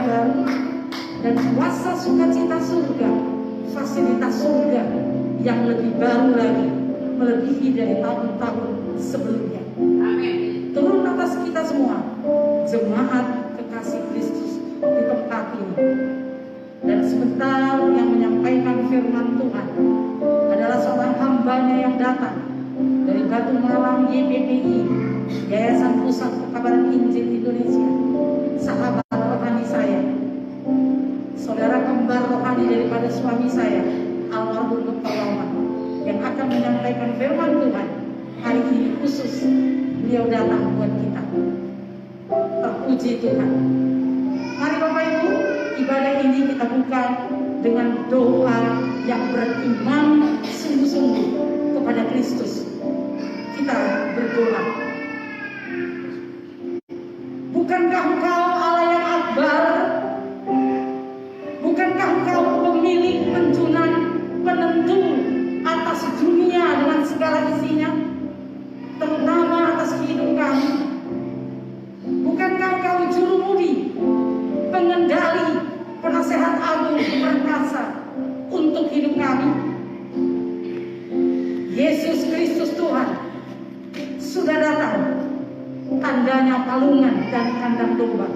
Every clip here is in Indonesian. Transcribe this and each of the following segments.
baru dan kuasa sukacita surga, fasilitas surga yang lebih baru lagi, melebihi dari tahun-tahun sebelumnya. Amin. Turun atas kita semua, jemaat kekasih Kristus di tempat ini. Dan sebentar yang menyampaikan firman Tuhan adalah seorang hambanya yang datang dari Batu Malang YPPI, Yayasan Pusat Pekabaran Injil Indonesia, sahabat rohani saya, saudara kembar rohani daripada suami saya, almarhum Dr. Lauman, yang akan menyampaikan firman Tuhan hari ini khusus. Beliau datang buat kita. Terpuji Tuhan. Mari Bapak Ibu, ibadah ini kita buka dengan doa yang beriman sungguh-sungguh kepada Kristus. Kita berdoa. Bukankah Engkau Allah yang akbar? Bukankah Engkau pemilik, penjunan, penentu atas dunia dengan segala isinya, terutama atas hidup kami? Bukankah Engkau jurumudi, pengendali, penasehat agung perkasa untuk hidup kami? Yesus Kristus Tuhan sudah datang, tandanya palungan dan kandang domba.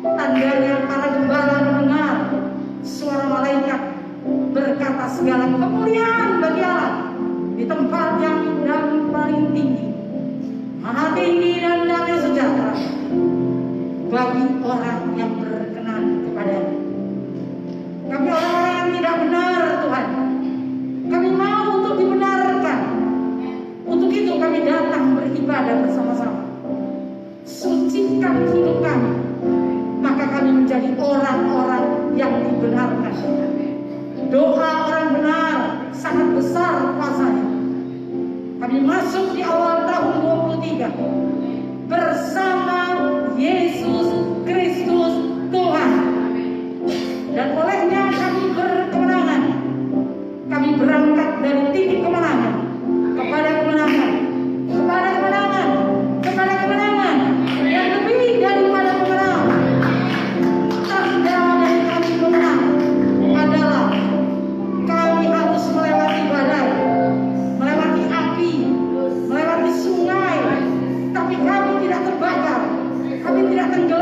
Tandanya para gembala mendengar suara malaikat berkata segala kemuliaan bagi Allah di tempat yang dan paling tinggi, maha tinggi dan damai sejahtera bagi orang yang berkenan kepadanya. Kami orang-orang yang tidak benar, Tuhan, kami mau untuk dibenarkan. Untuk itu kami datang beribadah bersama-sama. Sucikan hidup kami, maka kami menjadi orang-orang yang dibenarkan. Doa orang benar sangat besar kuasanya. Kami masuk di awal tahun 23 bersama Yesus Kristus Tuhan, dan olehnya kami berkemenangan. Kami berangkat dari titik kemenangan kepada kemenangan, kepada kemenangan, kepada kemenangan yang lebih daripada kemenangan. Tanda dari kami memenang adalah kami harus melewati badai, melewati api, melewati sungai, tapi kami tidak terbakar, kami tidak tenggelam.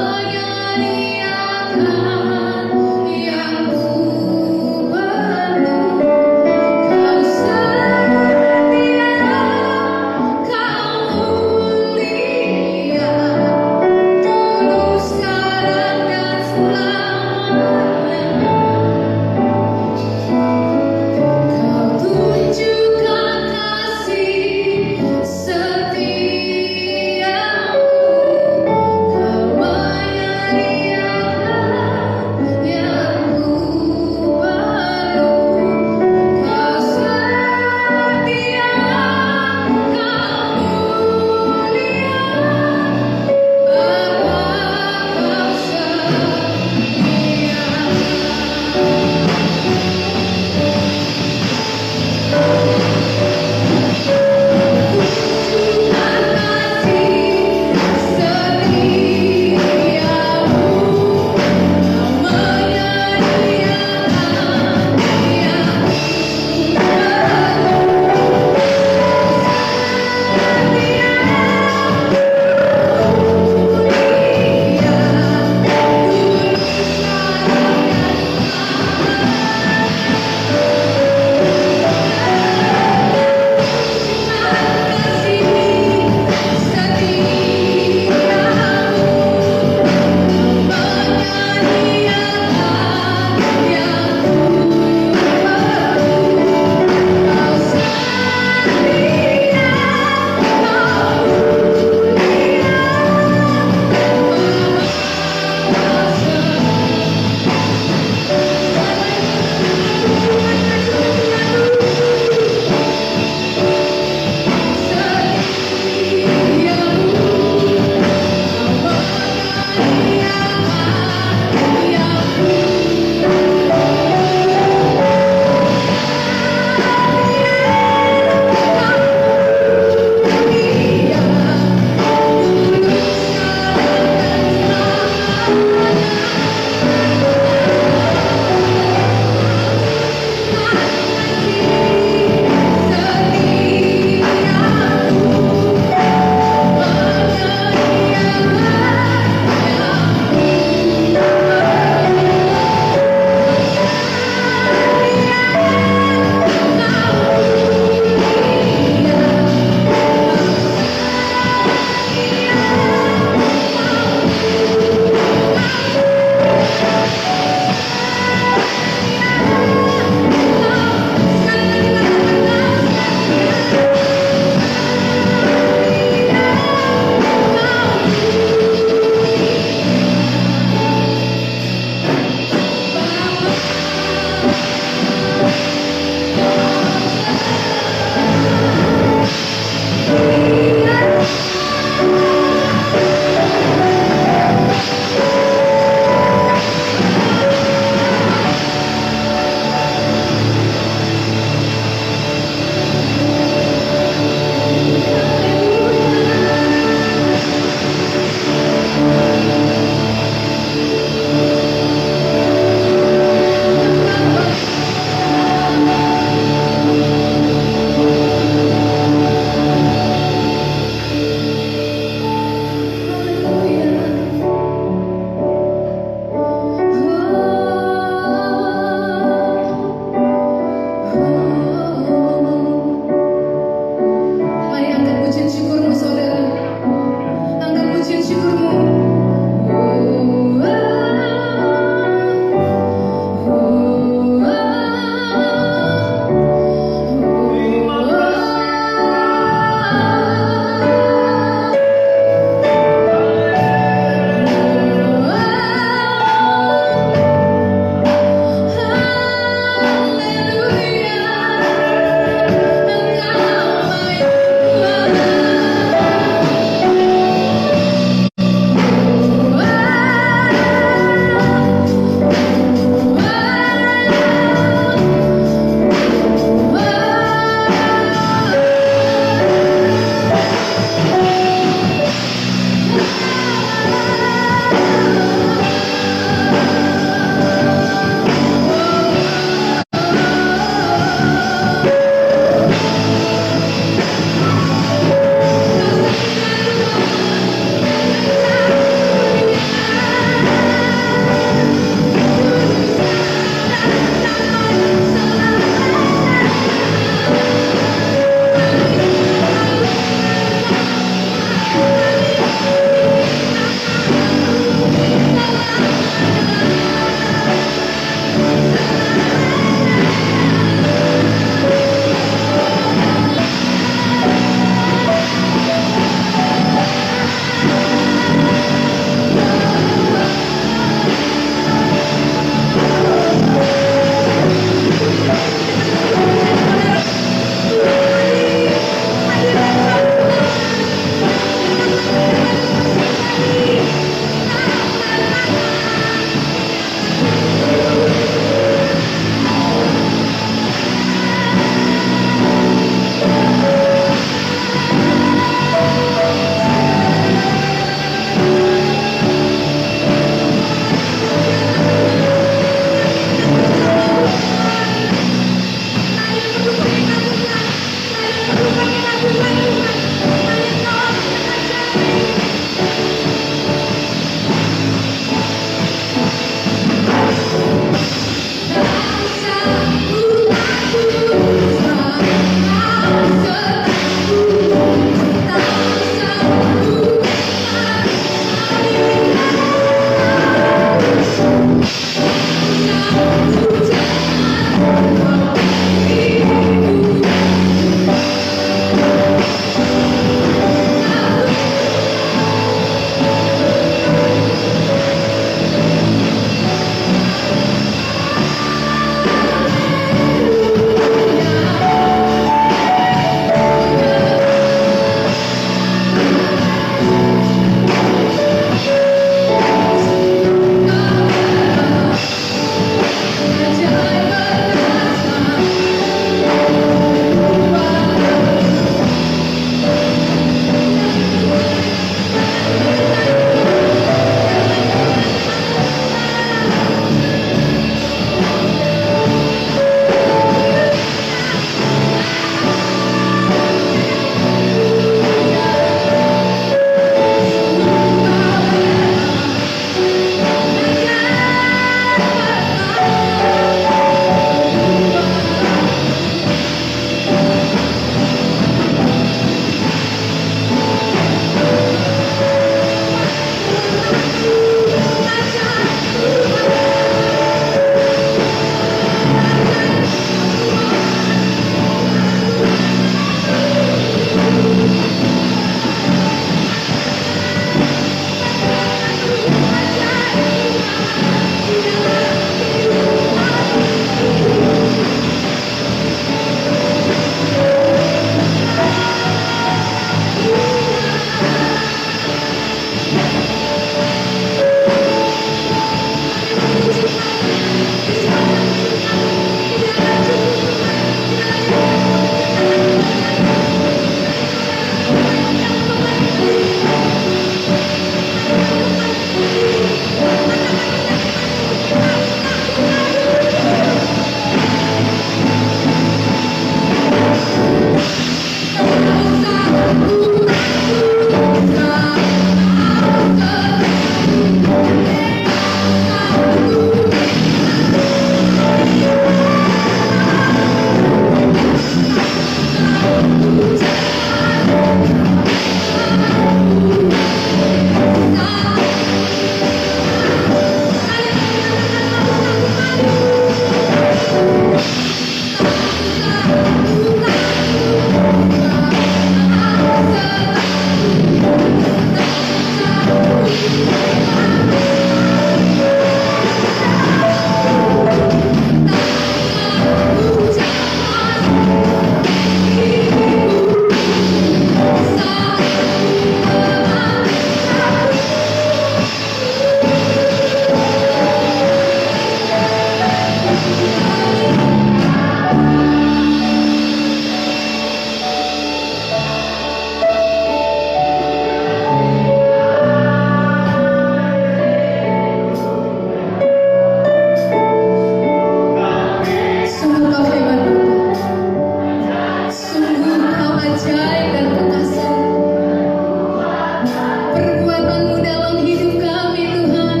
kekuatan-Mu dalam hidup kami Tuhan.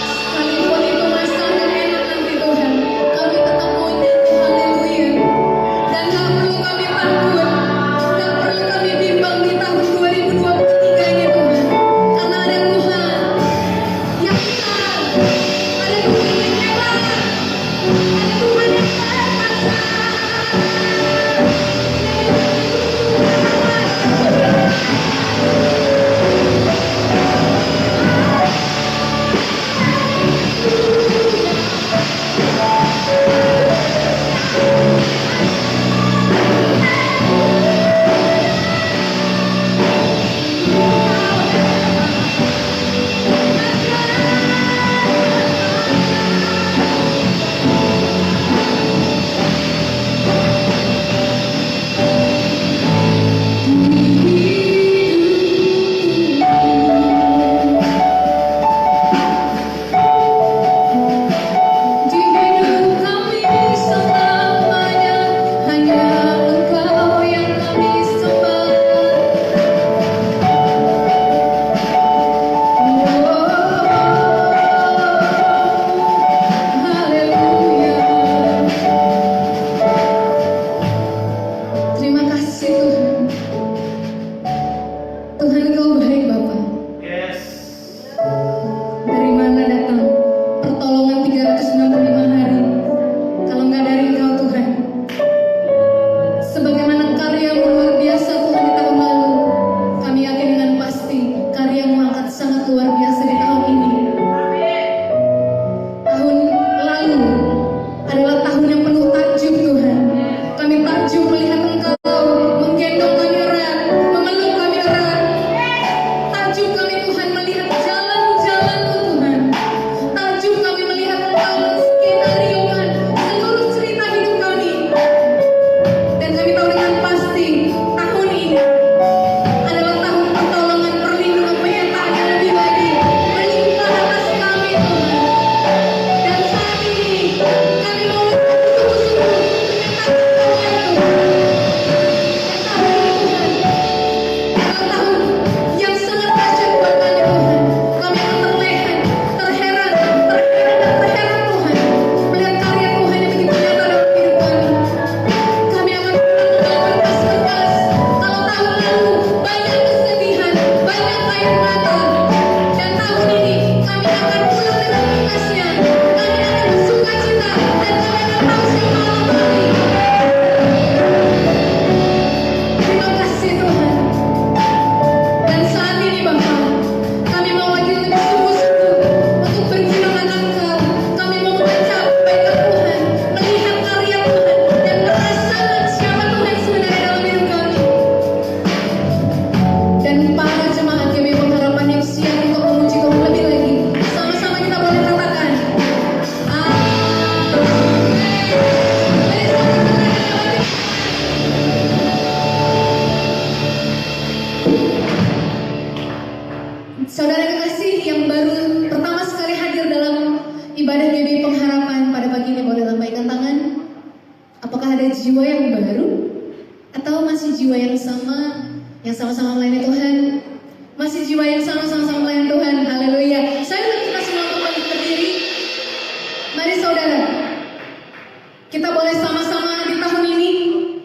Sekalipun itu masa gak enak nanti Tuhan, kami tetap mau nyanyi haleluya. Dan gak perlu kami takut, gak perlu kami bimbang di tahun 2023 ini Tuhan. Karena ada Tuhan yang besar, ada Tuhan yang hebat, ada Tuhan yang perkasa. Di hidup kami selamanya hanya Engkau yang kami sembah. Haleluya. Terima kasih Tuhan. Tuhan Engkau baik Bapa. Dari mana datang pertolongan 365 hari kalau nggak dari Engkau Tuhan? Sebagaimana karya-Mu luar biasa Tuhan di tahun lalu, kami yakin dengan pasti karya-Mu akan sangat luar biasa di tahun ini. Tahun lalu adalah tahun yang penuh takjub Tuhan. Kami takjub melihat Engkau menggendong kami erat, memeluk kami erat. Takjub kami Tuhan melihat jalan-jalan-Mu Tuhan. Takjub kami melihat Engkau menskenariokan seluruh cerita hidup kami. Dan kami tahu dengan pasti tahun ini adalah tahun pertolongan, perlindungan, penyertaan yang lebih lagi melimpah atas kami Tuhan. Dan saat ini kami mau sungguh-sungguh menyatakan Engkau itu. Dan tahun ini Tuhan adalah tahun yang sangat dahsyat buat kami Tuhan. Kami akan terheran Tuhan melihat karya Tuhan yang begitu nyata dalam hidup kami. Kami akan pulang dengan berkas-berkas. Kalau tahun lalu banyak kesedihan, banyak air mata, dan tahun ini kami akan pulang dengan berkasnya. Kami akan bersuka cita dan kami akan tahu siapa Allah kami. Terima kasih Tuhan. Dan saat ini Bapa, kami mau lagi lebih sungguh-sungguh untuk berjibakan Engkau. Kami mau mencapai Tuhan, melihat karya Tuhan, dan merasakan siapa Tuhan sebenarnya dalam hidup kami. Dan para jemaat kami pengharapan yang siap untuk memuji Tuhan lebih lagi. Sama-sama kita boleh katakan, Amin. Saudara kekasih yang baru pertama sekali hadir dalam ibadah GBI Pengharapan pada pagi ini boleh lambaikan tangan. Apakah ada jiwa yang baru atau masih jiwa yang sama sama-sama melayani Tuhan? Masih jiwa yang sama-sama melayani Tuhan. Haleluya. Saya ingin kita semua untuk berdiri. Mari saudara, kita boleh sama-sama di tahun ini,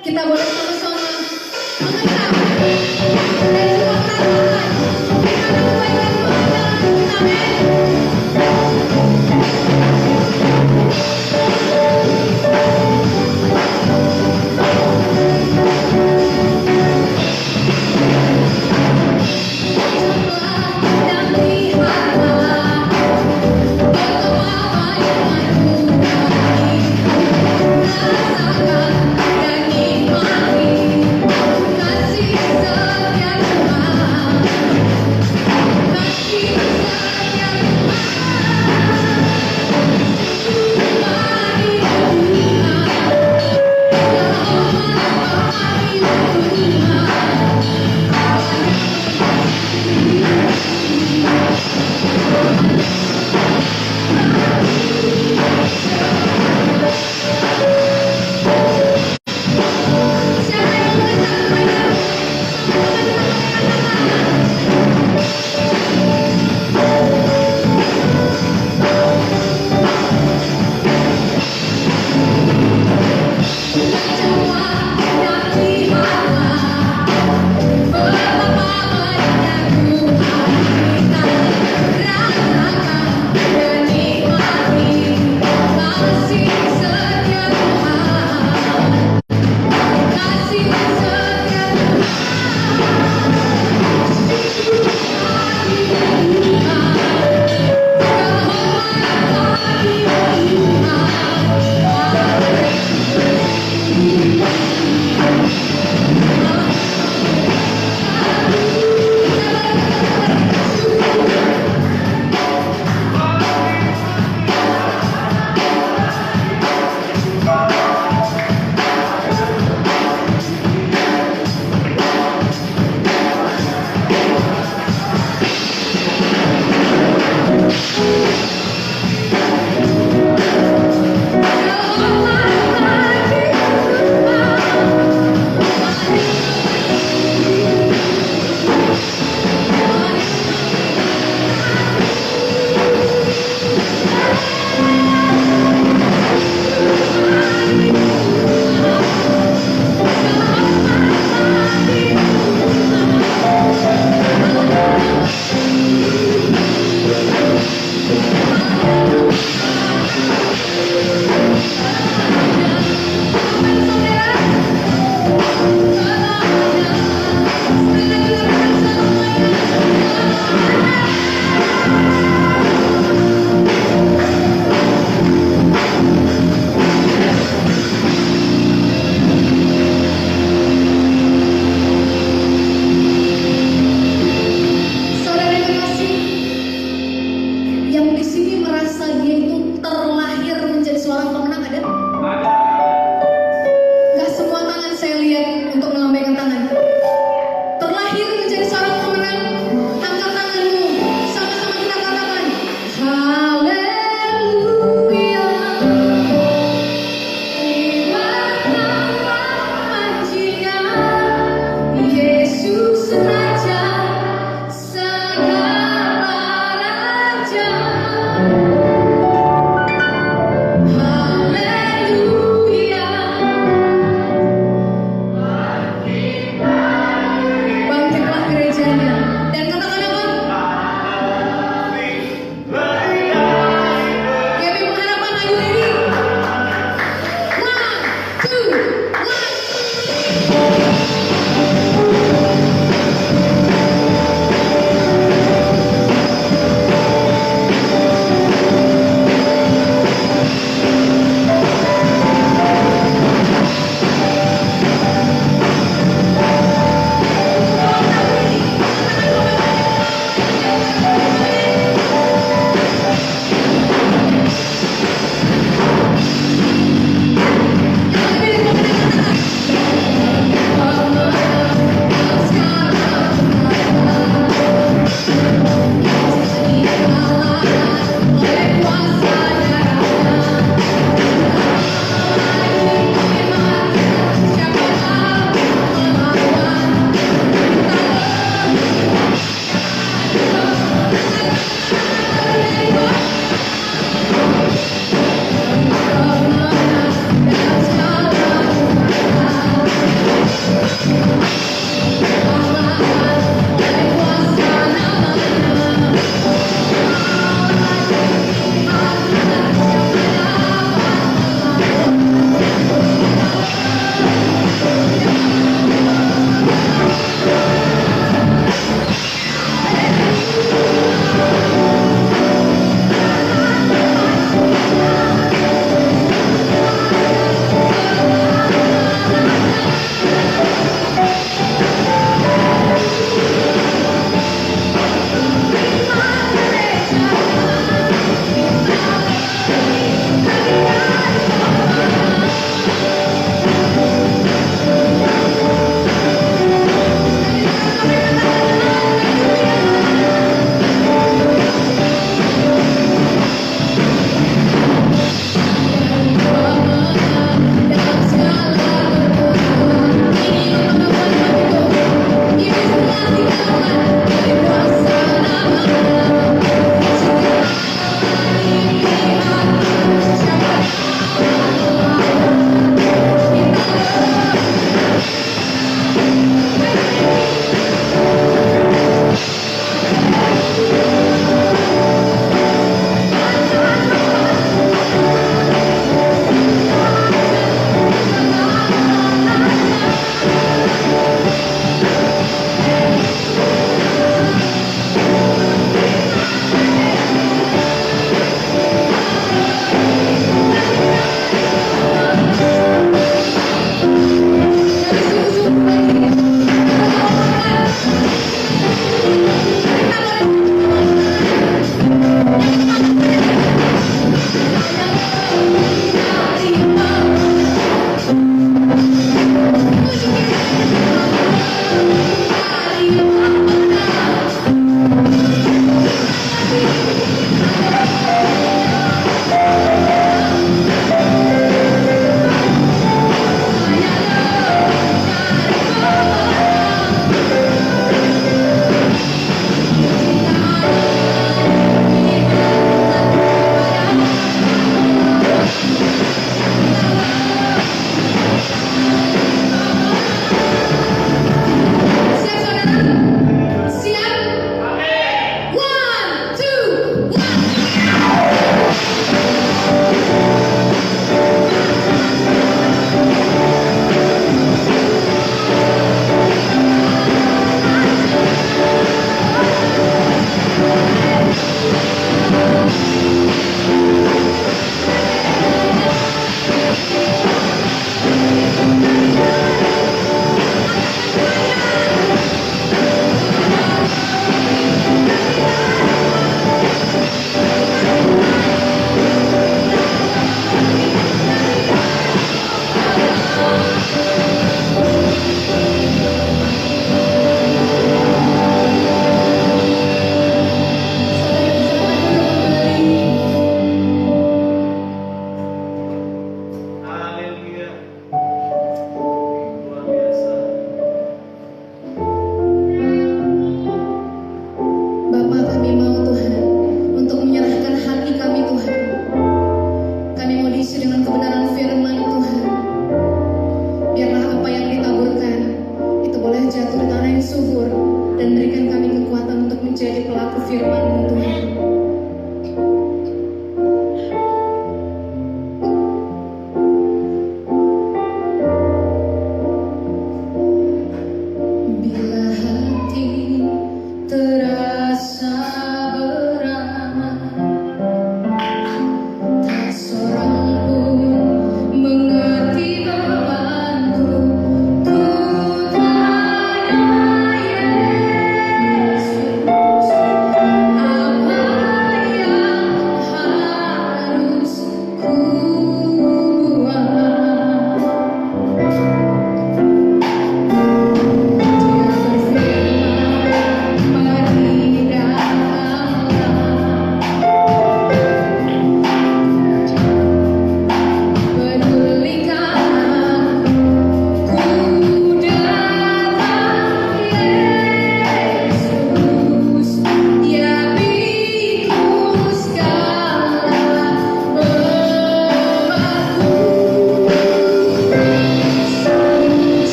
kita boleh sama-sama mengenal dan juga merasakan firman kebaikan Tuhan dalam hidup kami. Dan lihatlah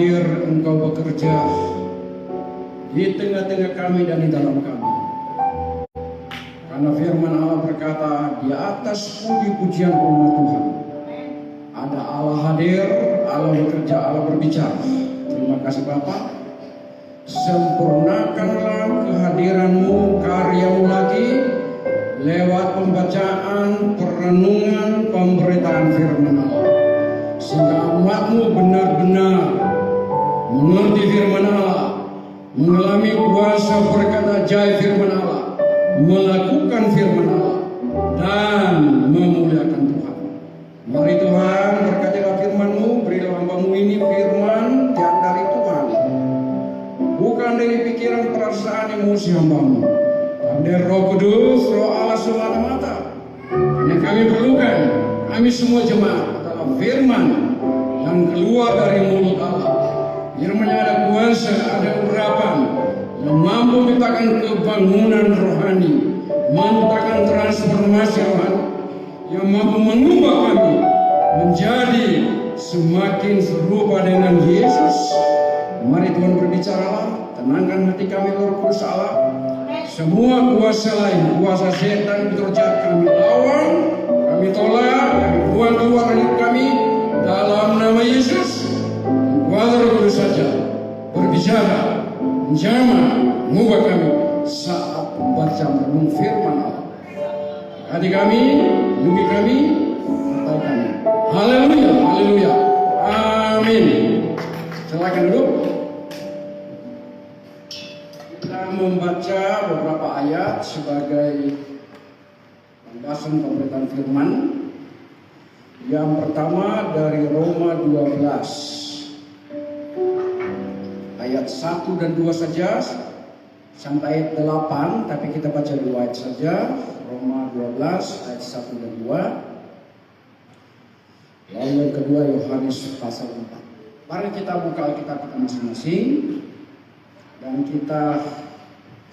hadir Engkau bekerja di tengah-tengah kami dan di dalam kami. Karena firman Allah berkata, di atas puji-pujian umat Tuhan ada Allah hadir, Allah bekerja, Allah berbicara. Terima kasih Bapa. Sempurnakanlah kehadiran-Mu, karya-Mu lagi lewat pembacaan, perenungan, pemberitaan firman Allah, sehingga umat-Mu benar-benar mengerti firman Allah, mengalami kuasa berkat ajaib firman Allah, melakukan firman Allah, dan memuliakan Tuhan. Mari Tuhan, berkatilah firman-Mu, berilah hamba-Mu ini firman yang dari Tuhan, bukan dari pikiran, perasaan, emosi hamba-Mu, tapi dari Roh Kudus, Roh Allah semata-mata. Yang kami perlukan, kami semua jemaat, adalah firman yang keluar dari mulut Allah. Firman-Nya ada kuasa, ada urapan, yang mampu menciptakan kebangunan rohani, menciptakan transformasi rohani, yang mampu mengubah kami menjadi semakin serupa dengan Yesus. Mari Tuhan berbicaralah, tenangkan hati kami Roh Kudus Allah. Semua kuasa lain, kuasa setan bekerja, kami lawan, kami tolak, kami buang keluar dari kami dalam nama Yesus. Kuasa Roh Kudus saja berbicara, menjamah, mengubah kami saat membaca merenung firman Allah. Hati kami, lindungi kami, sertai kami. Haleluya, haleluya, amin. Silakan duduk. Kita membaca beberapa ayat sebagai pembahasan pemberitaan firman. Yang pertama dari Roma 12 ayat 1 dan 2 saja sampai ayat 8, tapi kita baca 2 ayat saja. Roma 12 ayat 1 dan 2. Lalu yang kedua Yohanes pasal 4. Mari kita buka Alkitab kita masing-masing dan kita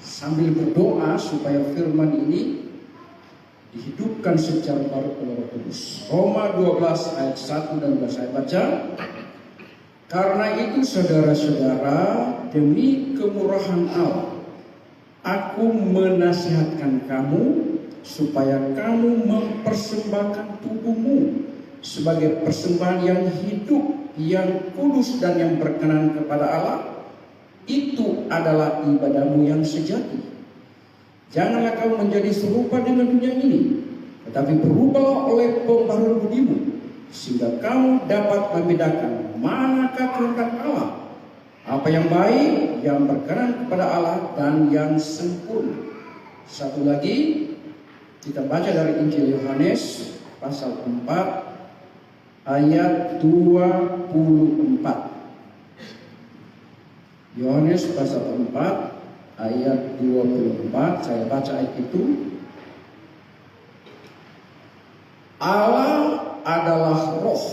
sambil berdoa supaya firman ini dihidupkan secara baru oleh Roh Kudus. Roma 12 ayat 1 dan 2 saya baca. Karena itu saudara-saudara, demi kemurahan Allah, aku menasihatkan kamu supaya kamu mempersembahkan tubuhmu sebagai persembahan yang hidup, yang kudus dan yang berkenan kepada Allah. Itu adalah ibadahmu yang sejati. Janganlah kamu menjadi serupa dengan dunia ini, tetapi berubahlah oleh pembaharuan budimu, sehingga kamu dapat membedakan manakah kehendak Allah, apa yang baik, yang berkenan kepada Allah, dan yang sempurna. Satu lagi, kita baca dari Injil Yohanes pasal 4 ayat 24. Yohanes pasal 4 ayat 24, saya baca ayat itu. Allah adalah roh,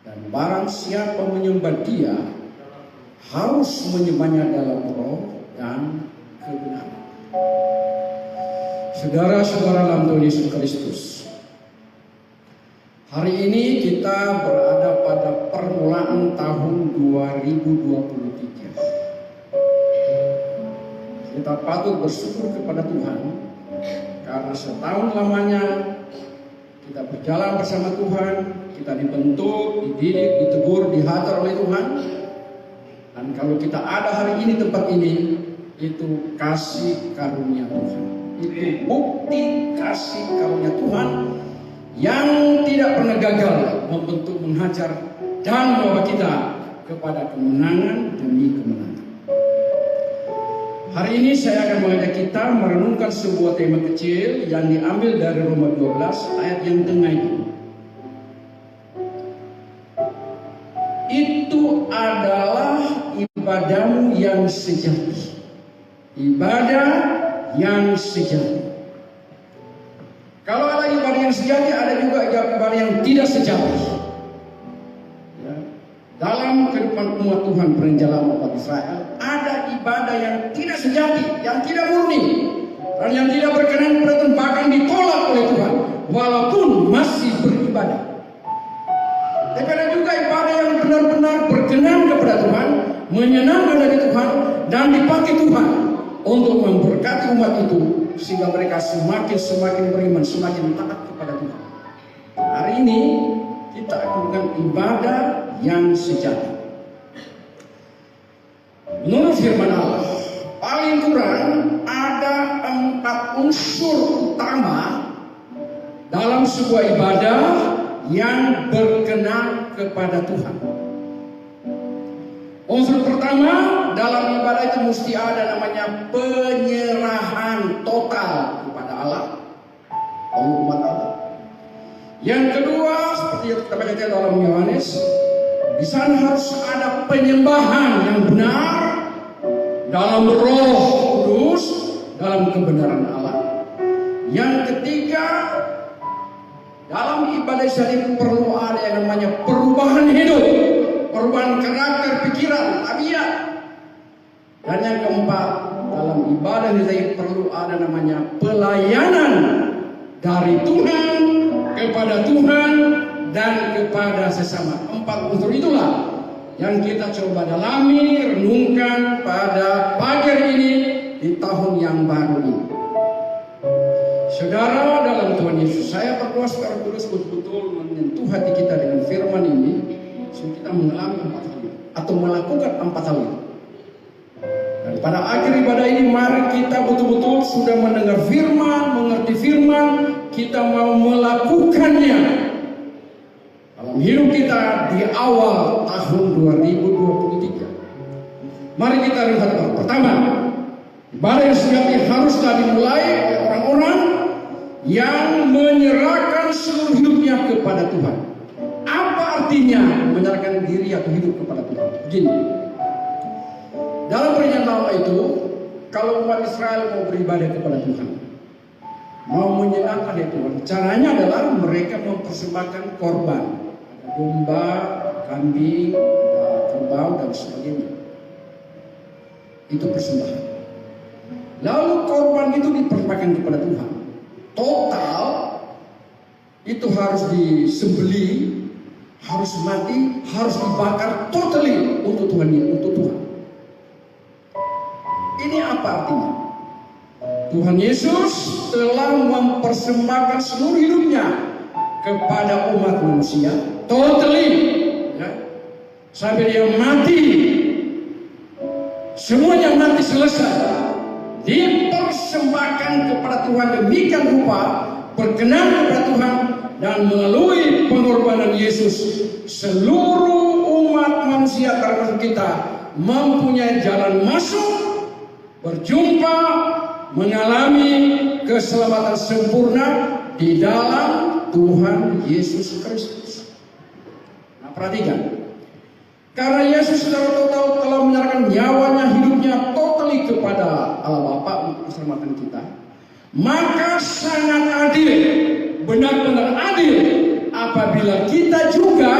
dan barang siapa menyembah Dia harus menyembahnya dalam roh dan kebenaran. Saudara-saudara dalam Tuhan Yesus Kristus, hari ini kita berada pada permulaan tahun 2023. Kita patut bersyukur kepada Tuhan karena setahun lamanya kita berjalan bersama Tuhan, kita dibentuk, dididik, ditegur, dihajar oleh Tuhan. Dan kalau kita ada hari ini tempat ini, itu kasih karunia Tuhan. Itu bukti kasih karunia Tuhan yang tidak pernah gagal membentuk, menghajar, dan membawa kita kepada kemenangan demi kemenangan. Hari ini saya akan mengajak kita merenungkan sebuah tema kecil yang diambil dari Roma 12 ayat yang tengah itu. Itu adalah ibadahmu yang sejati. Ibadah yang sejati. Kalau ada ibadah yang sejati, ada juga ibadah yang tidak sejati. Ya. Dalam kehidupan umat Tuhan perenjalan umat Israel, ada ibadah yang tidak sejati, yang tidak murni, dan yang tidak berkenan kepada Tuhan, bahkan ditolak oleh Tuhan, walaupun masih beribadah. Tapi ada juga ibadah yang benar-benar berkenan berkenan kepada Tuhan, menyenangkan dari Tuhan, dan dipakai Tuhan untuk memberkati umat itu sehingga mereka semakin beriman, semakin taat kepada Tuhan. Hari ini kita akan melakukan ibadah yang sejati. Menurut firman Allah, paling kurang ada 4 unsur utama dalam sebuah ibadah yang berkenan kepada Tuhan. Unsur pertama dalam ibadah itu mesti ada namanya penyerahan total kepada Allah, umat Allah. Yang kedua, seperti yang kita baca dalam Yohanes, di sana harus ada penyembahan yang benar dalam Roh Kudus, dalam kebenaran Allah. Yang ketiga, dalam ibadah ini perlu ada yang namanya perubahan hidup, perubahan karakter, pikiran, tabiat. Dan yang keempat, dalam ibadah ini perlu ada namanya pelayanan dari Tuhan kepada Tuhan dan kepada sesama. 4 unsur itulah yang kita coba dalami, renungkan pada pagi hari ini di tahun yang baru ini. Saudara dalam Tuhan Yesus, saya berdoa secara kudus betul-betul menyentuh hati kita dengan firman ini, sehingga kita mengalami 4 hal atau melakukan 4 hal itu. Dan pada akhir ibadah ini, mari kita betul-betul sudah mendengar firman, mengerti firman, kita mau melakukannya dalam hidup kita di awal tahun 2023. Mari kita lihat pertama, ibadah yang sejati haruslah dimulai oleh orang-orang yang menyerahkan seluruh hidupnya kepada Tuhan. Apa artinya menyerahkan diri atau hidup kepada Tuhan? Begini, dalam perjanjian lama itu, kalau umat Israel mau beribadah kepada Tuhan, mau menyenangkan Tuhan, caranya adalah mereka mempersembahkan korban, domba, kambing, kerbau dan sebagainya. Itu persembahan. Lalu korban itu dipersembahkan kepada Tuhan. Total itu harus disembelih, harus mati, harus dibakar totally untuk Tuhan, untuk Tuhan. Ini apa artinya? Tuhan Yesus telah mempersembahkan seluruh hidupnya kepada umat manusia, totally, ya, sampai dia mati, semuanya mati selesai. Dipersembahkan kepada Tuhan demikian rupa, berkenan kepada Tuhan, dan melalui pengorbanan Yesus seluruh umat manusia termasuk kita mempunyai jalan masuk, berjumpa, mengalami keselamatan sempurna di dalam Tuhan Yesus Kristus. Nah, perhatikan, karena Yesus secara total telah menyerahkan nyawanya, hidupnya totally kepada Allah Bapa untuk keselamatan kita, maka sangat adil, benar-benar adil apabila kita juga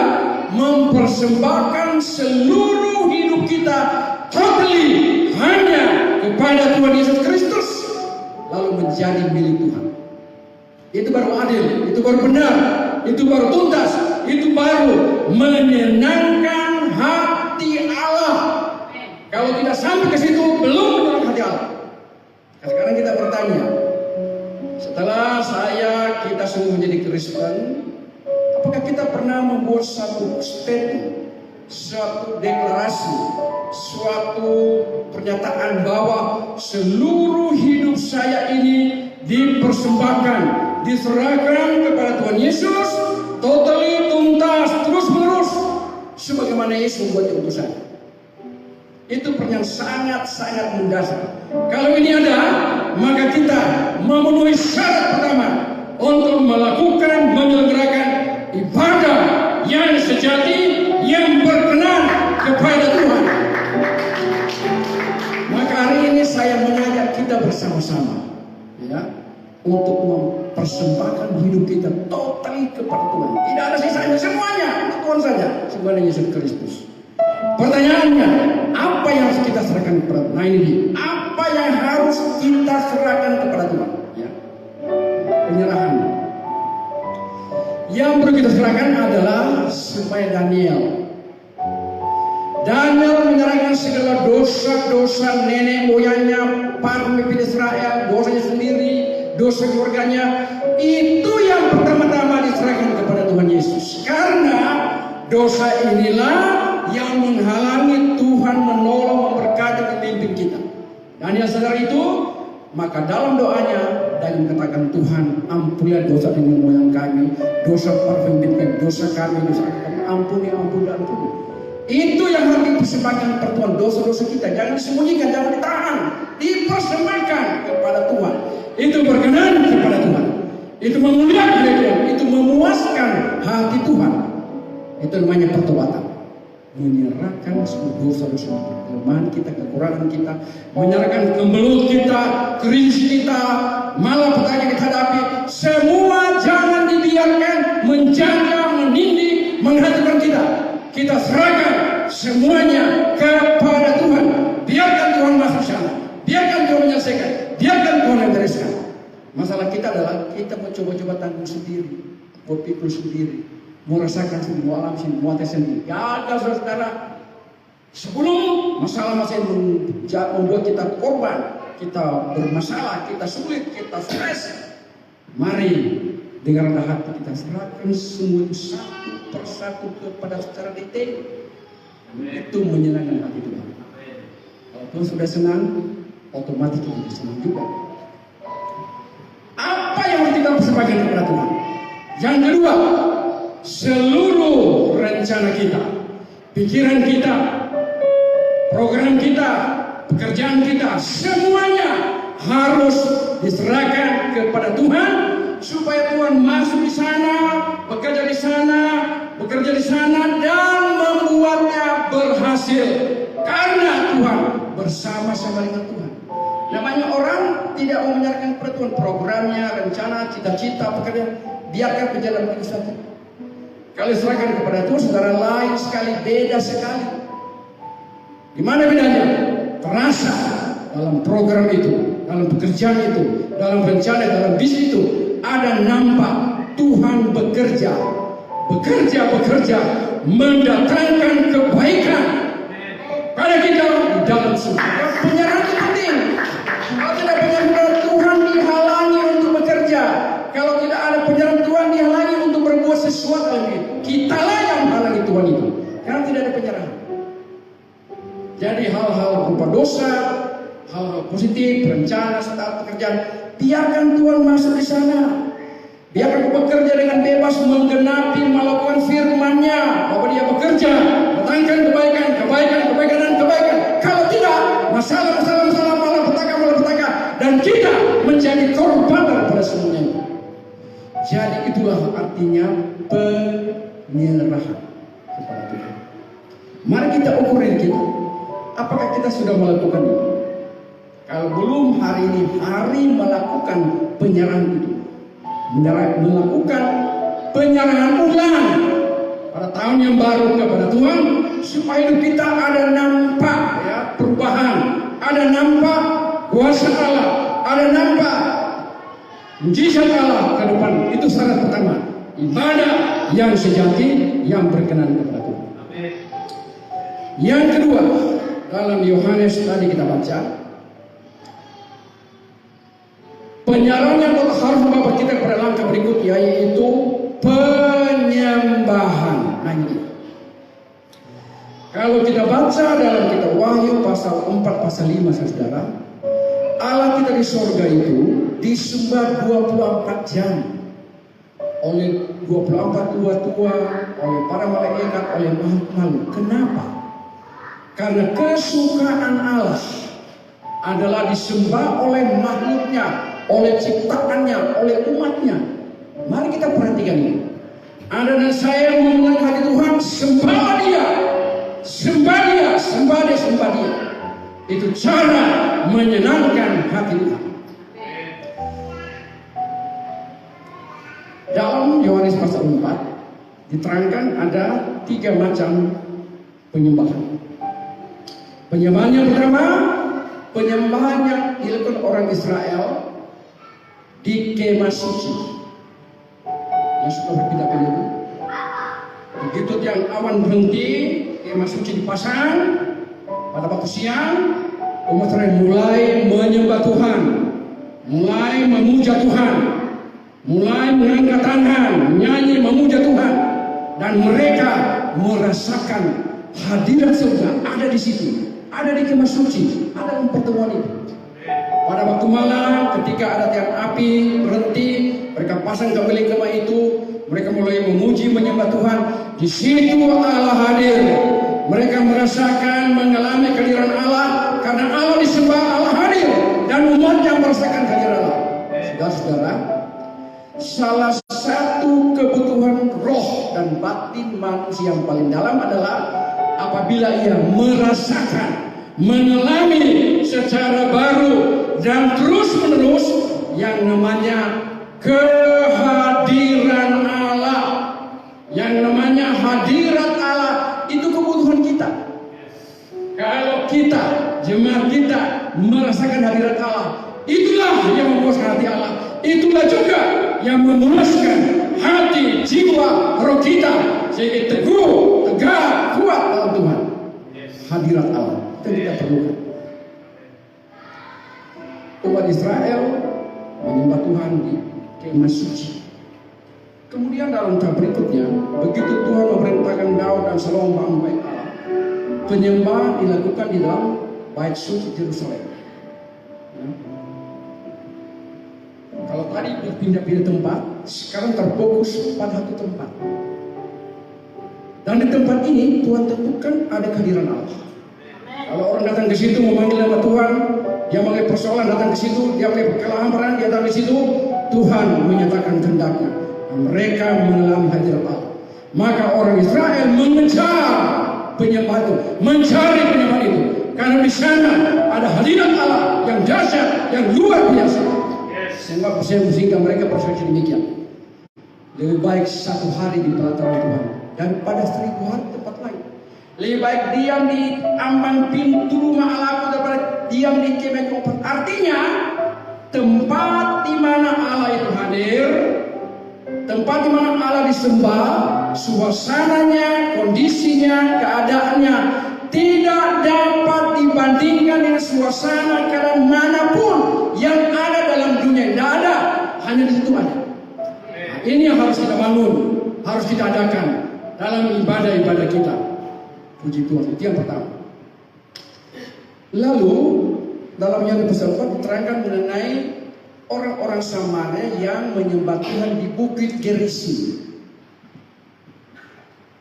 mempersembahkan seluruh hidup kita totally hanya kepada Tuhan Yesus Kristus, lalu menjadi milik Tuhan. Itu baru adil, itu baru benar, itu baru tuntas, itu baru menyenangkan hati Allah. Kalau tidak sampai ke situ, belum menyenangkan hati Allah. Nah, sekarang kita bertanya, setelah kita semua menjadi Kristen, apakah kita pernah membuat satu statement, suatu deklarasi, suatu pernyataan bahwa seluruh hidup saya ini dipersembahkan, diserahkan kepada Tuhan Yesus, totally, tuntas, terus menerus, sebagaimana Yesus membuat utusan? Itu pernyataan sangat-sangat mendasar. Kalau ini ada, maka kita memenuhi syarat pertama untuk melakukan, menyelenggarakan ibadah yang sejati, yang berkenan kepada Tuhan. Maka hari ini saya mengajak kita bersama-sama, ya, untuk mempersembahkan hidup kita total kepada Tuhan. Tidak ada sisanya, semuanya untuk Tuhan saja, semuanya Yesus Kristus. Pertanyaannya, apa yang harus kita serahkan kepada Tuhan? Nah ini dia, apa yang harus kita serahkan kepada Tuhan? Ya, penyerahan. Yang perlu kita serahkan adalah supaya Daniel Daniel menyerahkan segala dosa-dosa nenek moyangnya, para pemimpin Israel, dosanya sendiri, dosa keluarganya. Itu yang pertama-tama diserahkan kepada Tuhan Yesus. Karena dosa inilah yang menghalangi Tuhan menolong, memberkati pemimpin kita. Daniel sadar itu, maka dalam doanya Daniel katakan, Tuhan ampunilah dosa nenek moyang kami, dosa para pemimpin kami, dosa kami, dosa kami, ampuni. Itu yang harus dipersembahkan kepada Tuhan, dosa-dosa kita. Jangan disembunyikan, jangan ditahan, dipersembahkan kepada Tuhan. Itu berkenan kepada Tuhan. Itu memuliakan Tuhan, itu memuaskan hati Tuhan. Itu namanya pertobatan. Menyerahkan semua dosa-dosa, kelemahan kita, kekurangan kita, menyerahkan kemelut kita, krisis kita, malapetaka kita hadapi. Semua jangan dibiarkan menjaga, menindih, menghancurkan kita. Kita serahkan semuanya kepada Tuhan. Biarkan Tuhan masuk sana, biarkan Tuhan menyelesaikan, biarkan Tuhan yang bereskan. Masalah kita adalah kita mencoba-coba tanggung sendiri, berpikir sendiri, merasakan sendiri, mau alam sendiri, mau tes sendiri. Gagal saudara. Sebelum masalah-masalah membuat kita korban, kita bermasalah, kita sulit, kita stres, mari dengan rendah hati kita serahkan semua itu satu persatu kepada secara detail. Itu menyenangkan hati Tuhan. Kalau Tuhan sudah senang, otomatis kita senang juga. Apa yang harus kita persembahkan kepada Tuhan? Yang kedua, seluruh rencana kita, pikiran kita, program kita, pekerjaan kita, semuanya harus diserahkan kepada Tuhan, supaya Tuhan masuk di sana, bekerja di sana, dan membuatnya berhasil. Karena Tuhan bersama-sama dengan Tuhan. Namanya orang tidak mau menyerahkan kepada Tuhan programnya, rencana, cita-cita, pekerjaan, biarkan berjalan begitu saja. Kalau serahkan kepada Tuhan, saudara, lain sekali, beda sekali. Di mana bedanya? Terasa dalam program itu, dalam pekerjaan itu, dalam rencana, dalam bisnis itu. Ada nampak Tuhan bekerja, mendatangkan kebaikan pada kita di dalam semua. Penyerahan itu penting. Kalau tidak penyerahan Tuhan dihalangi untuk bekerja. Kalau tidak ada penyerahan Tuhan dihalangi untuk berbuat sesuatu lagi. Kitalah yang menghalangi Tuhan itu. Karena tidak ada penyerahan. Jadi hal-hal berupa dosa, hal-hal positif, rencana, serta pekerjaan, biarkan Tuhan masuk di sana. Biarkan bekerja dengan bebas, menggenapi, melakukan firman-Nya, bahwa dia bekerja, datangkan kebaikan. Kalau tidak, masalah, malapetaka, dan kita menjadi korban daripada semuanya. Jadi itulah artinya penyerahan kepada Tuhan. Mari kita ukur diri kita. Apakah kita sudah melakukan itu? Kalau belum, hari ini hari melakukan penyerahan itu. Melakukan penyerahan ulang pada tahun yang baru kepada Tuhan, supaya hidup kita ada nampak perubahan, ada nampak kuasa Allah, ada nampak mujizat Allah ke depan. Itu syarat pertama, ibadah yang sejati, yang berkenan kepada Tuhan. Yang kedua, dalam Yohanes tadi kita baca, penyerahan yang harus membawa kita pada langkah berikut, yaitu penyembahan. Nah ini, kalau kita baca dalam kitab Wahyu pasal 4 pasal 5, saudara, Allah kita di sorga itu disembah 24 jam oleh 24 tua-tua, oleh para malaikat, oleh makhluk. Kenapa? Karena kesukaan Allah adalah disembah oleh makhluknya, oleh ciptaannya, oleh umatnya. Mari kita perhatikan ini. Anda dan saya memulai hati Tuhan, sembah dia. Itu cara menyenangkan hati Tuhan. Dalam Yohanes pasal 4 diterangkan ada 3 macam penyembahan. Penyembahan yang pertama, penyembahan yang dilakukan orang Israel di kemah suci. Yang suka berpindah-pindah itu. Begitu tiang awan berhenti, kemah suci dipasang pada waktu siang, umat Israel mulai menyembah Tuhan, mulai memuja Tuhan, mulai mengangkat tangan, menyanyi memuja Tuhan, dan mereka merasakan hadirat surga ada di situ, ada di kemah suci, ada dalam pertemuan itu. Pada waktu malam ketika ada tiang api berhenti, mereka pasang kembali kemah itu, mereka mulai memuji menyembah Tuhan. Di situ Allah hadir. Mereka merasakan mengalami kehadiran Allah karena Allah disembah, Allah hadir, dan umatnya merasakan kehadiran Allah. Saudara-saudara, salah satu kebutuhan roh dan batin manusia yang paling dalam adalah apabila ia merasakan, mengalami secara baru dan terus-menerus yang namanya kehadiran Allah, yang namanya hadirat Allah. Itu kebutuhan kita. Kalau kita, jemaat kita merasakan hadirat Allah, itulah yang memuaskan hati Allah. Itulah juga yang memuaskan hati, jiwa, roh kita, sehingga teguh, tegak, kuat dalam Tuhan. Hadirat Allah itu yang kita perlukan. Umat Israel menyembah Tuhan di kemah suci. Kemudian dalam tahap berikutnya, begitu Tuhan memerintahkan Daud dan Salomo membangun bait Allah, penyembahan dilakukan di dalam bait suci Yerusalem. Ya. Kalau tadi berpindah-pindah tempat, sekarang terfokus pada satu tempat. Dan di tempat ini Tuhan tentukan ada kehadiran Allah. Kalau orang datang ke situ memanggil nama Tuhan, dia mengalami persoalan datang ke situ, dia mengalami kelaparan, dia datang ke situ, Tuhan menyatakan kehendaknya. Mereka mengalami hadirat Allah. Maka orang Israel mengejar penyembah itu, mencari penyembah itu, karena di sana ada hadirat Allah yang dahsyat, yang luar biasa. Sehingga mereka bersaksi demikian. Lebih baik satu hari di pelataran Tuhan daripada 1000 hari tempat lain. Lebih baik diam di ambang pintu rumah Allahku daripada diam di kemah kompak. Artinya tempat di mana Allah itu hadir, tempat di mana Allah disembah, suasananya, kondisinya, keadaannya tidak dapat dibandingkan dengan suasana keadaan manapun yang ada dalam dunia. Tidak ada, hanya di situ ada. Nah, ini yang harus kita bangun, harus kita adakan dalam ibadah-ibadah kita. Puji Tuhan, itu yang pertama. Lalu dalam Yohanes pasal 4 diterangkan mengenai orang-orang Samaria yang menyembah Tuhan di Bukit Gerizim.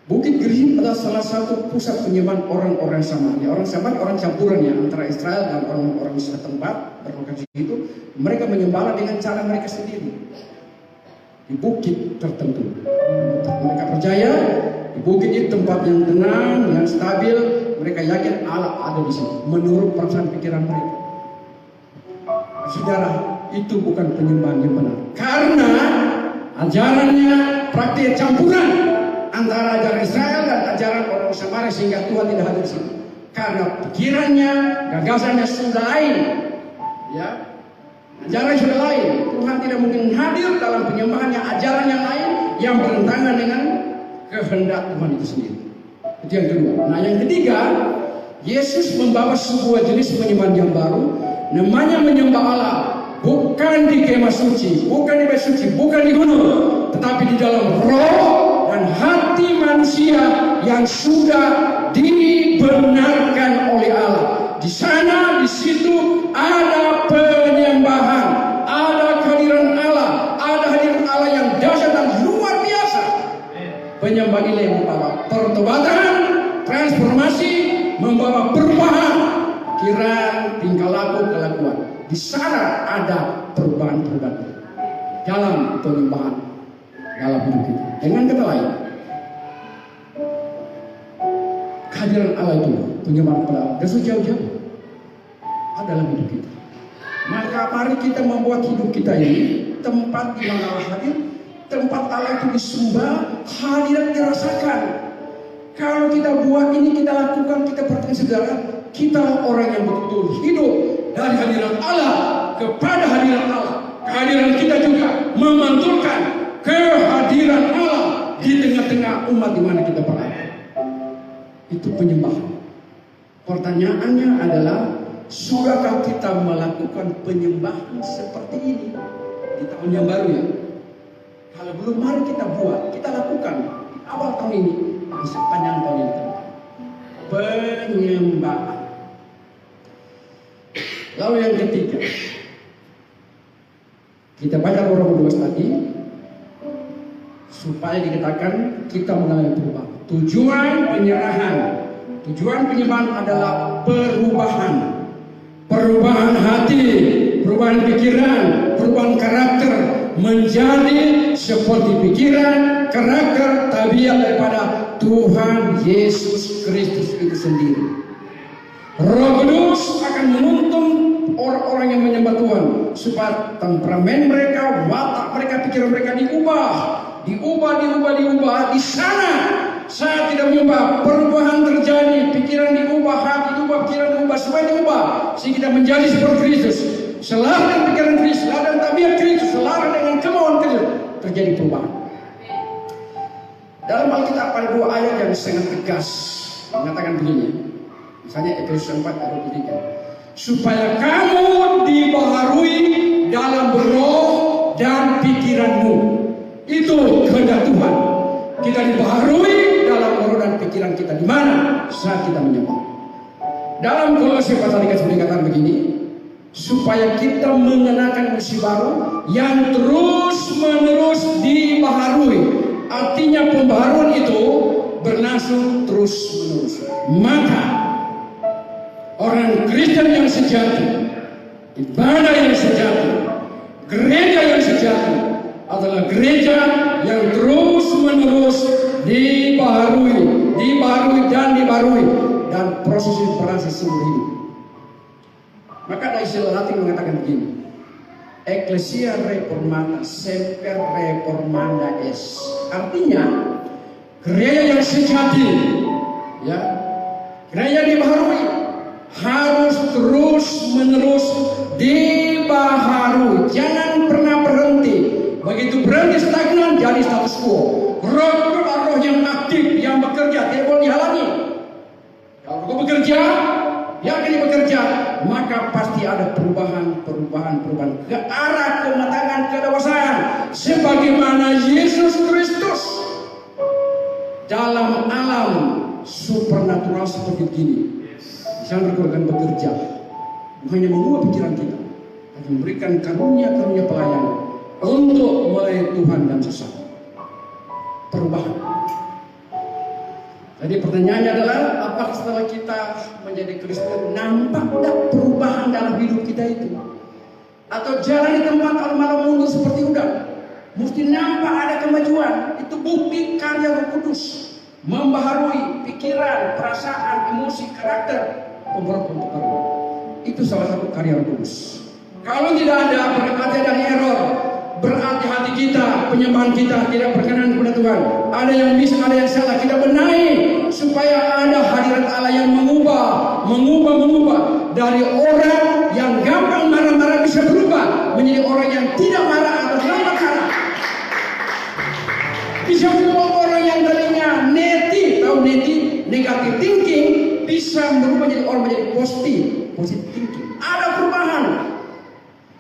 Bukit Gerizim adalah salah satu pusat penyembahan orang-orang Samaria. Orang Samaria orang campuran ya antara Israel dan orang-orang setempat berlokasi itu. Mereka menyembah dengan cara mereka sendiri di bukit tertentu. Mereka percaya di bukit itu tempat yang tenang, yang stabil. Mereka yakin Allah ada di sini menurut perasaan pikiran mereka. Saudara, itu bukan penyembahan yang benar, karena ajarannya praktik campuran antara ajaran Israel dan ajaran orang Samaria, sehingga Tuhan tidak hadir di sini. Karena pikirannya, gagasannya sudah lain, ya, ajaran sudah lain. Tuhan tidak mungkin hadir dalam penyembahannya, ajaran yang lain yang bertentangan dengan kehendak Tuhan itu sendiri. Itu yang kedua. Nah, yang ketiga, Yesus membawa sebuah jenis penyembahan yang baru, namanya menyembah Allah. Bukan di kemah suci, bukan di bait suci, bukan di gunung, tetapi di dalam roh dan hati manusia yang sudah dibenarkan oleh Allah. Di sana, di situ ada penyembahan, ada kehadiran Allah, ada hadirat Allah yang dahsyat dan luar biasa. Penyembahan ini yang membawa pertobatan, transformasi, membawa perubahan, kiraan tingkah laku, kelakuan. Di sana ada perubahan-perubahan dalam penyembahan dalam hidup kita. Dengan kata lain, kehadiran Allah itu penyembahan kepada Allah dan sejauh-jauh ada dalam hidup kita. Maka mari kita membuat hidup kita ini tempat di mana Allah hadir, tempat Allah itu disembah, hadirat dirasakan. Kalau kita buat ini, kita lakukan, kita perhatikan saudara, kita orang yang betul-betul hidup dari hadirat Allah kepada hadirat Allah. Kehadiran kita juga memantulkan kehadiran Allah di tengah-tengah umat di mana kita berada. itu penyembahan. Pertanyaannya adalah, sudahkah kita melakukan penyembahan seperti ini di tahun yang baru ya? Kalau belum, mari kita buat, kita lakukan awal tahun ini dan sepanjang tahun ini. Penyembahan. Lalu yang ketiga, kita baca Roma 12 tadi, supaya dikatakan kita mengalami perubahan. Tujuan penyerahan, tujuan penyembahan adalah perubahan. Perubahan hati, perubahan pikiran, perubahan karakter menjadi seperti pikiran, karakter, tabiat daripada Tuhan Yesus Kristus itu sendiri. Roh Kudus akan menuntun orang-orang yang menyembah Tuhan supaya temperamen mereka, watak mereka, pikiran mereka diubah. Di sana saya tidak menyembah, perubahan terjadi, pikiran diubah, hati diubah, pikiran diubah, semua diubah sehingga kita menjadi seperti Kristus. Selaras dengan pikiran Kristus, selaras dengan tabiat Kristus, selaras dengan kemauan Kristus, terjadi perubahan. Dalam Alkitab ada 2 ayat yang sangat tegas mengatakan begini. Misalnya Efesus 4 ayat 23. Supaya kamu dibaharui dalam roh dan pikiranmu. Itu kehendak Tuhan. Kita dibaharui dalam roh dan pikiran kita. Di mana? Saat kita menyembah. Dalam Kolose pasal 3 dikatakan begini. Supaya kita mengenakan manusia baru yang terus-menerus dibaharui. Artinya pembaharuan itu berlangsung terus-menerus. Maka orang Kristen yang sejati, ibadah yang sejati, gereja yang sejati adalah gereja yang terus-menerus dibaharui dan proses berlangsung seumur hidup. Maka ada istilah Latin mengatakan begini: Ecclesia reformata semper reformanda est. Artinya gereja yang sejati, ya, gereja dibaharui harus terus-menerus dibaharui. Jangan pernah berhenti. Begitu berhenti stagnan, jadi status quo. Roh yang aktif, yang bekerja, tidak boleh dihalangi. Kalau kau bekerja, yakin bekerja, maka pasti ada perubahan ke arah kematangan, kedewasaan, sebagaimana Yesus Kristus dalam alam supernatural seperti ini. Sangat akan bekerja, bukan hanya mengubah pikiran kita, tapi memberikan karunia-karunia pelayanan untuk melayani Tuhan dan sesama. Perubahan. Jadi pertanyaannya adalah, apakah setelah kita menjadi Kristen nampak tidak perubahan dalam hidup kita itu? Atau jalan di tempat malam mundur seperti udang? Mesti nampak ada kemajuan. Itu bukti karya Roh Kudus membaharui pikiran, perasaan, emosi, karakter. Pembaharuan. Itu salah satu karya Roh Kudus. Kalau tidak ada, berarti ada error. Berarti hati kita, penyembahan kita tidak berkenan kepada Tuhan. Ada yang bisa, ada yang salah. Kita benahi supaya ada hadirat Allah yang mengubah dari orang yang gampang marah-marah bisa berubah menjadi orang yang tidak marah atau lambat marah. Bisa berubah orang yang tadinya negatif thinking, bisa berubah menjadi orang menjadi positive thinking. Ada perubahan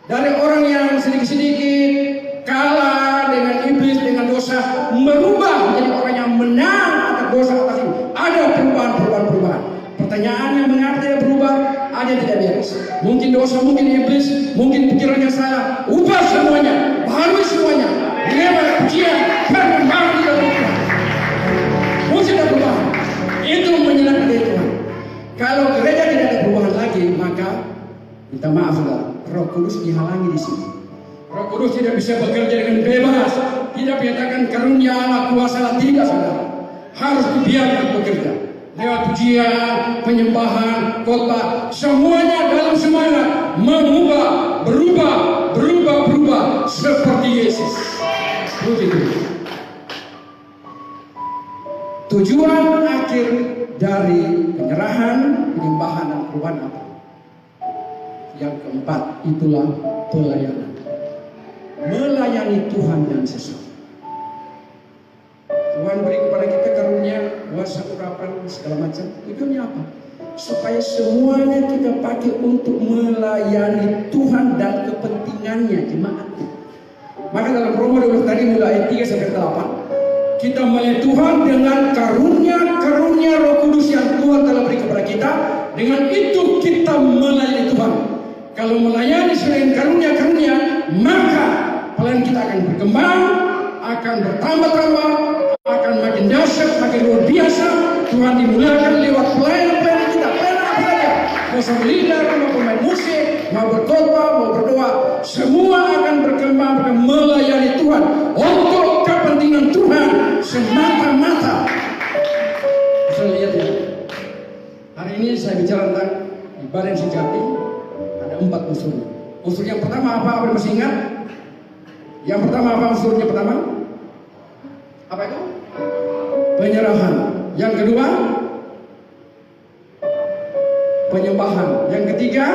dari orang yang sedikit-sedikit kalah dengan iblis, dengan dosa, merubah menjadi orang yang menang atas dosa, atas ini. Ada perubahan. Pertanyaannya, mengapa tidak berubah? Ada yang tidak beres. Mungkin dosa, mungkin iblis, mungkin pikirannya salah. Ubah semuanya, baharui semuanya. Lewat pujian, firman baru tidak berubah. Mungkin tidak berubah. Itu menyenangkan dari Tuhan. Kalau gereja tidak ada perubahan lagi, maka minta maaf saudara, Roh Kudus dihalangi di sini. Roh Kudus tidak bisa bekerja dengan bebas. Tidak menyatakan karunia Allah, kuasa Allah, tidak saudara. Harus dibiarkan bekerja. Lewat pujian, penyembahan, khotbah, semuanya dalam semangat mengubah, berubah seperti Yesus. Begitu. Tujuan akhir dari penyerahan, penyembahan dan perubahan apa? Yang keempat, itulah pelayanan. Melayani Tuhan dan sesama. Tuhan beri kepada kita karunia kuasa urapan ketetapan segala macam. Tujuannya apa? Supaya semuanya kita pakai untuk melayani Tuhan dan kepentingannya jemaat. Maka dalam Roma 12 tadi mulai ayat 3 sampai 8, kita melayani Tuhan dengan karunia Roh Kudus yang Tuhan telah beri kepada kita. Dengan itu kita melayani Tuhan. Kalau melayani selain karunia, maka pelayanan kita akan berkembang, akan bertambah-tambah, akan makin dahsyat, makin luar biasa. Tuhan dimuliakan lewat pelayanan kita. Pelayanan apa saja? Mau sama leader, mau pemain musik, mau berkhotbah, mau berdoa, semua akan berkembang, akan melayani Tuhan untuk kepentingan Tuhan semata-mata. Bisa lihat ya. Hari ini saya bicara tentang ibadah yang sejati. Ada 4 unsur. Unsur yang pertama apa? Apa masih ingat? Yang pertama apa unsurnya pertama? Apa itu? Penyerahan. Yang kedua, penyembahan. Yang ketiga,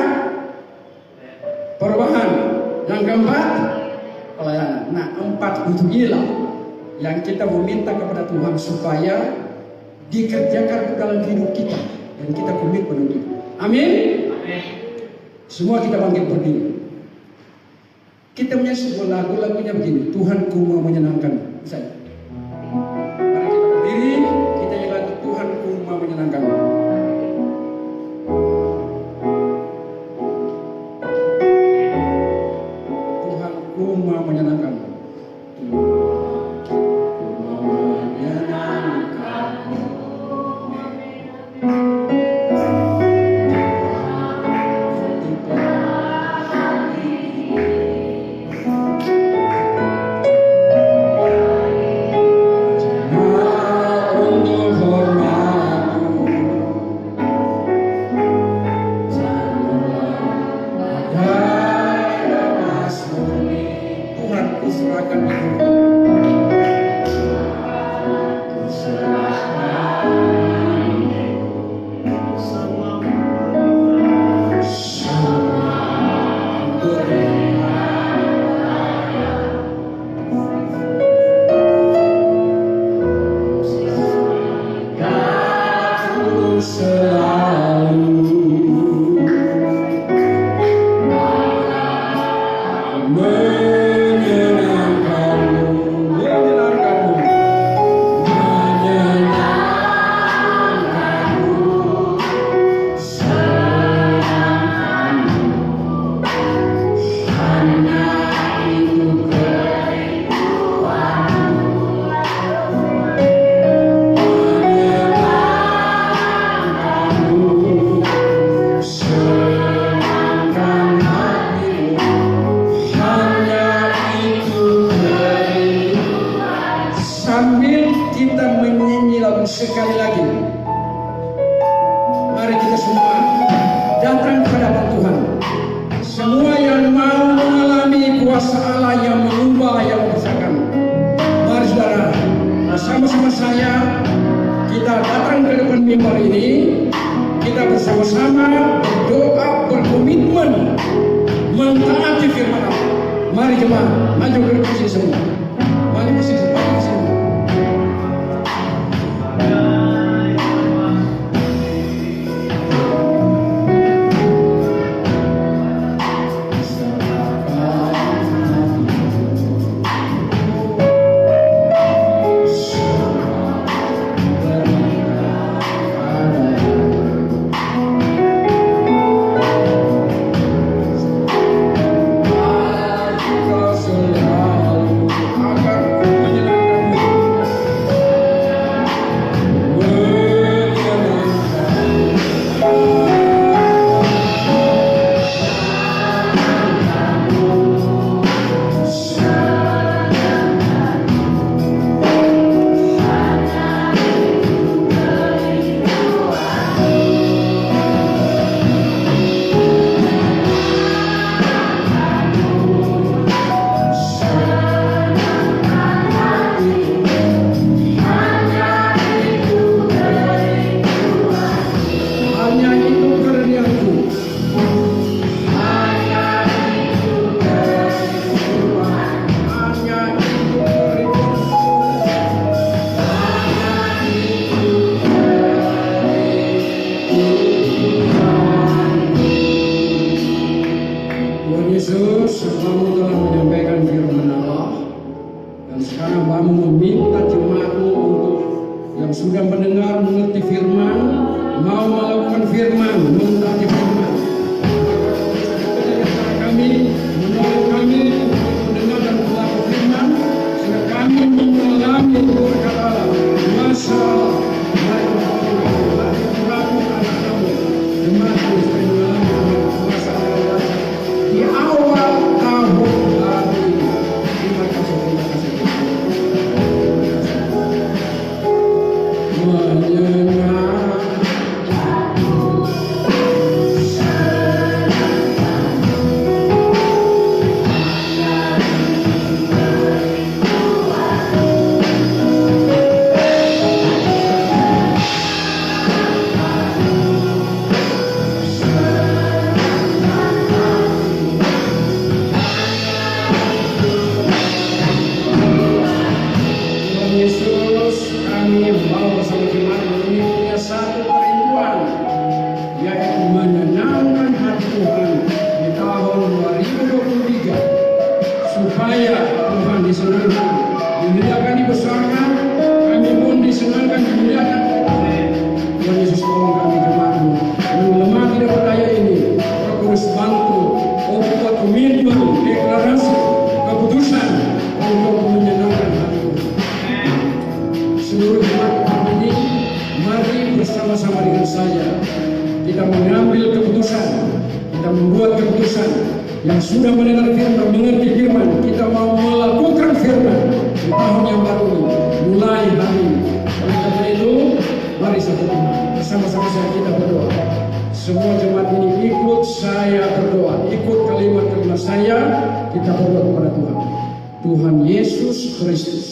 perubahan. Yang keempat, pelayanan. Nah, 4 unsur inilah yang kita meminta kepada Tuhan supaya dikerjakan dalam hidup kita dan kita komitmen untuk. Amin. Semua kita bangkit berdiri. Kita punya sebuah lagu-lagunya begini, Tuhanku mau menyenangkan. Misalnya, mari kita berdiri, kita nyanyi lagu Tuhanku mau menyenangkan. Tuhanku mau menyenangkan. Sekali lagi, mari kita semua datang ke hadapan Tuhan. Semua yang mau mengalami kuasa Allah yang mengubah, yang membesarkan, mari saudara, bersama-sama saya kita datang ke depan mimbar ini. Kita bersama-sama berdoa, berkomitmen mentaati firman Allah. Mari jemaat, maju ke depan sini semua. Mari ke sini, mari ke sini. disenangkan, dimuliakan, dibesarkan, kami pun disenangkan, dimuliakan. Tuhan Yesus tolong kami jemaatmu yang lemah tidak berdaya ini. Roh Kudus bantu, buat komitmen, deklarasi, keputusan untuk menyenangkan hatimu. Seluruh jemaat ini, mari bersama-sama dengan saya kita mengambil keputusan, kita membuat keputusan yang sudah mendengar firman, mengerti firman, kita mau melakukan firman di tahun yang baru ini, mulai hari ini. Oleh karena itu, mari bersama-sama saya kita berdoa. Semua jemaat ini ikut saya berdoa, ikut kalimat-kalimat saya, kita berdoa kepada Tuhan. Tuhan Yesus Kristus,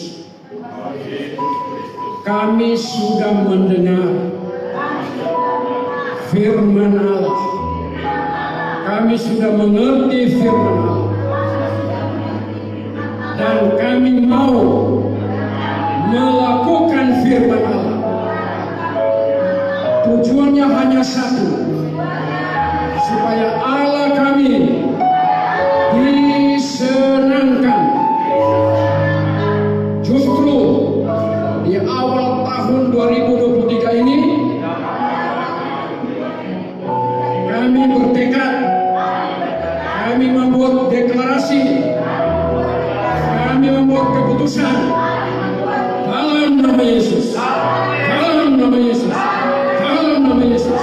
kami sudah mendengar firman Allah. Kami sudah mengerti firman Allah. Dan kami mau melakukan firman Allah. Tujuannya hanya satu, supaya Allah kami disenangkan. Justru di awal tahun 2023 ini kami bertekad, kami membuat deklarasi, kami membuat keputusan dalam nama Yesus, dalam nama Yesus, dalam nama Yesus.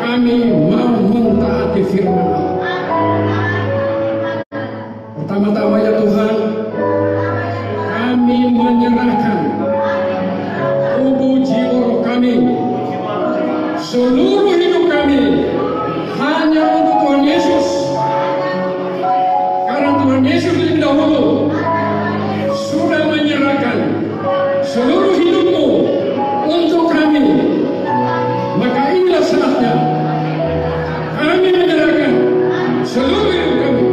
Kami mau mentaati firman Allah. Pertama-tama ya Tuhan, kami menyerahkan tubuh jiwa roh kami, seluruh hidup kami hanya untuk Tuhan Yesus. Karena Tuhan Yesus lebih dahulu sudah menyerahkan seluruh hidupmu untuk kami. Maka inilah saatnya kami menyerahkan seluruh hidup kami,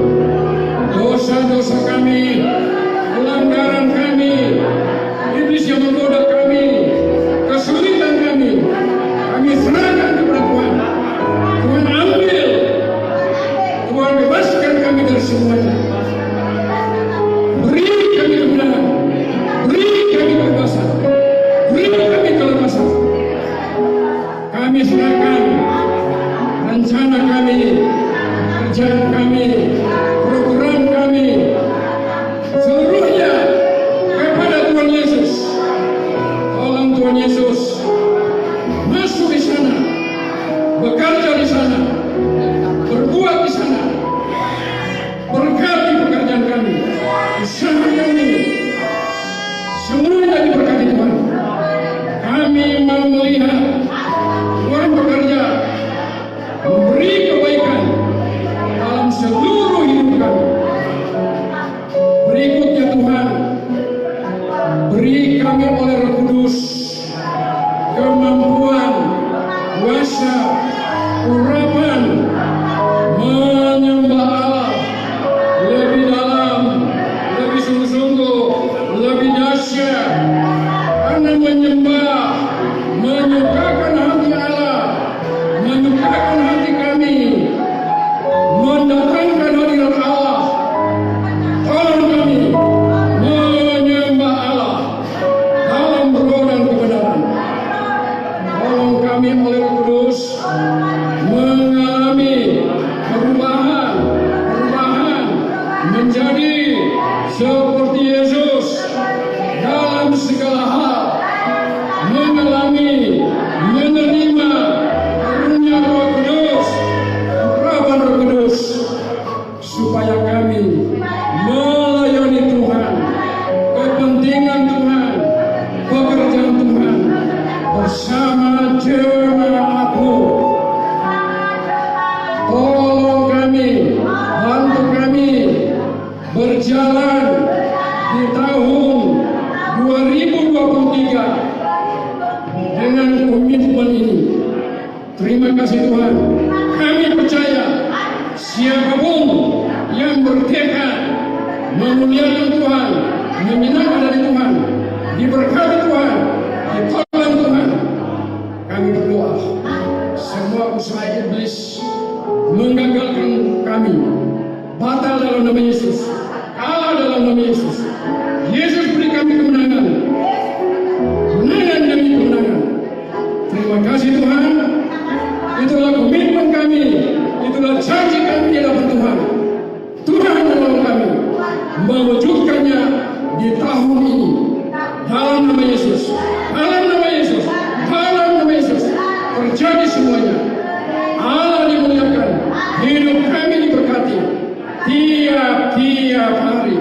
dosa-dosa kami, pelanggaran kami, iblis yang menggoda kami, kesulitan kami serahkan kepada Tuhan. Tuhan ambil, Tuhan bebaskan kami dari semuanya. Beri kami kemenangan, beri kami kebebasan, beri kami kelepasan. Kami serahkan rencana kami, kerjaan kami, program kami, seluruhnya kepada Tuhan Yesus. Tolong Tuhan Yesus masuk di sana, bekerja di sana, berbuat di sana, berkati pekerjaan kami, usaha kami, semuanya diberkati Tuhan. Kami mau melihat Tuhan bekerja, memberi kebaikan dalam seluruh hidup kami. Berikutnya Tuhan, beri kami oleh Roh Kudus kemampuan, kuasa, urapan menyembah Allah lebih dalam, lebih sungguh-sungguh, lebih dahsyat. Karena menyembah menyukakan hati Allah, menyukakan hati kami, mendatangkan hadirat Allah. Tolong kami menyembah Allah dalam roh dan kebenaran. Tolong kami oleh Roh Kudus mengalami perubahan menjadi seperti Yesus dalam segala hal, mengalami, menerima karunia Roh Kudus, urapan Roh Kudus, supaya kami melayani Tuhan, kepentingan Tuhan, pekerjaan Tuhan bersama jemaatmu. Tolong kami, bantu kami berjalan di tahun 2023 dengan komitmen ini. Terima kasih Tuhan. Kami percaya siapapun yang bertekad memuliakan Tuhan, menyenangkan dari Tuhan, diberkati Tuhan, ditolong Tuhan. Kami berdoa, semua usaha iblis menggagalkan kami batal dalam nama Yesus, kalah dalam nama Yesus. Yesus beri kami kemenangan. Kemenangan demi kemenangan. Terima kasih Tuhan. Itulah komitmen kami. Itulah janji kami di hadapan Tuhan. Tuhan menolong kami mewujudkannya di tahun ini. Dalam nama Yesus. Dalam nama Yesus. Dalam nama Yesus. Terjadi semuanya. Allah dimuliakan. Hidup kami diberkati. Tiap-tiap hari.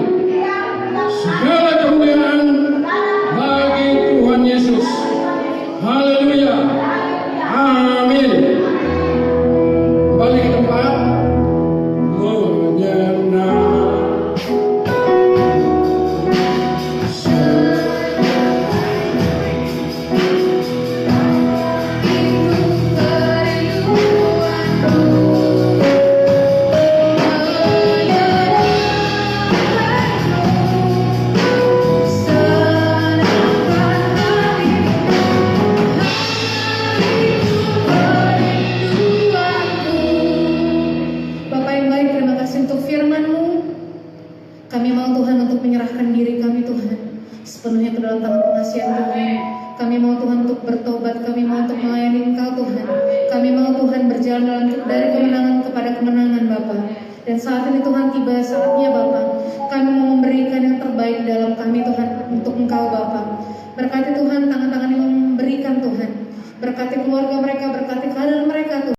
Segala kemuliaan bagi Tuhan Yesus. Haleluya. Amin. Balik ke tempat. Menyenangkan. Bapak yang baik, terima kasih untuk firman-Mu. Kami mau Tuhan untuk menyerahkan diri kami Tuhan sepenuhnya ke dalam tangan pengasihan Tuhan. Kami mau Tuhan untuk bertobat, kami mau untuk melayani Engkau Tuhan. Kami mau Tuhan berjalan dari kemenangan kepada kemenangan Bapa. Dan saat ini Tuhan tiba saatnya Bapa, kami mau memberikan yang terbaik dalam kami Tuhan untuk Engkau Bapa. Berkati Tuhan tangan-tangan yang memberikan Tuhan. Berkati keluarga mereka, berkati karir mereka Tuhan.